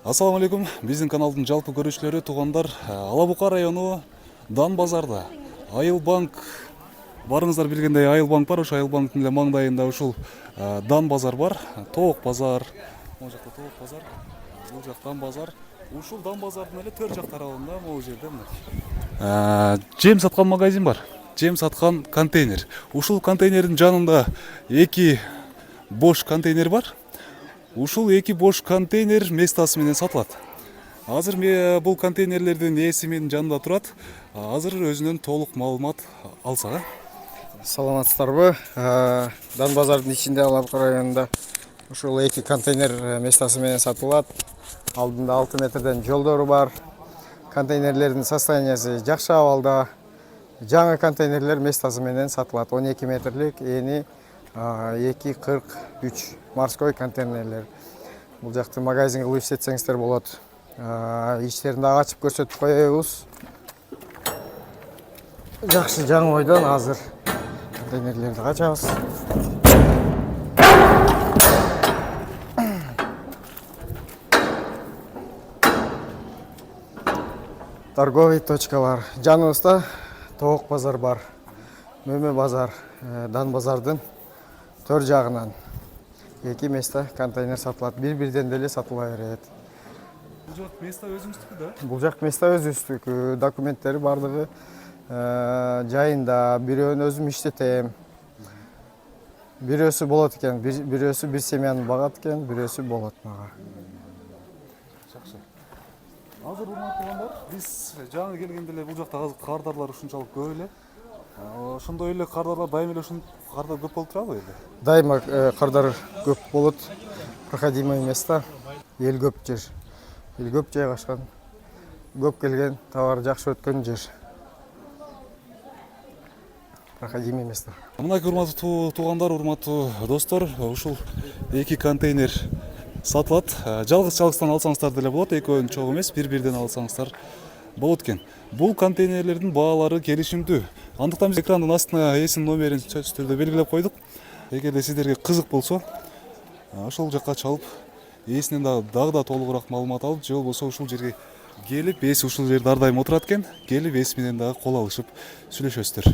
Ассаламу алейкум, биздин каналдын жалпы көрүүчүлөрү, туугандар. Ала Бука району Дан базарда Айыл банк, барыңыздар билгендей Айыл банк бар. Ошо Айыл банктын эле маңдайында ушул Дан базар бар. Тоок базар, могу жакта Тоок базар, бул жак Дан базар. Ушул Дан базардын эле төр жак тарабында могу жерде жем саткан магазин бар. Жем саткан контейнер. Ушул контейнердин жанында эки бош контейнер бар. Ушул эки бош контейнер местасы менен сатылат. Азыр бул контейнерлердин ээси менин жанында турат. Азыр өзүнөн толук маалымат алсак. Саламатсыздарбы? Дан базардын ичинде Ала Бука районунда ушул эки контейнер местасы менен сатылат. Алдында 6 метрден жолдору бар. Контейнерлердин состояниясы жакшы абалда. Жаңы контейнерлер местасы менен сатылат. 12 метрлик, эни 2,43 морской контейнерлер. Бул жакты магазин кылып иштетсеңиздер болот. Ичтерин дагы ачып көрсөтүп коебуз. Жакшы жаңы ойдон азыр контейнерлерди ачабыз. Торговый точкалар. Жаныбызда Тоок базар бар. Мөмө базар, Дан базардын төр жагынан эки места контейнер сатылат. Бир-бирден деле сатыла берет. Бул жак места өзүңүздүкү да? Бул жак места өзүбүздүкү. Документтери бардыгы жайында. Бирөөнү өзүм иштетем. Бирөөсү болот экен, бирөөсү бир семьяны багат экен, бирөөсү болот мага. Жакшы. Азыр урматтуулар, биз жаңы келгенде эле бул жакта кардарлар ушунчалык көп эле. Ошондой эле кардарлар дайыма эле ушун кардар көп болуп турабы эле? Дайыма кардар көп болот. Проходимый места. Эл көп жер. Эл көп жайгашкан. Көп келген, товар жакшы өткөн жер. Проходимый места. Мынакей урматтуу туугандар, урматтуу достор, ушул эки контейнер сатылат. Жалгыз-жалгыздан алсаңыздар деле болот, экөөнү чогуу эмес, бир-бирден алсаңыздар болот экен. Бул контейнерлердин баалары келишимдүү. Андыктан биз экрандын астына ээсинин номерин сөзсүз түрдө белгилеп койдук. Эгерде сиздерге кызык болсо, ошол жакка чалып, ээсинен дагы да толугураак маалымат алып, же болбосо ушул жерге келип, ээси ушул жерде ар дайым отурат экен, келип ээси менен дагы кол алышып сүйлөшөсүздөр.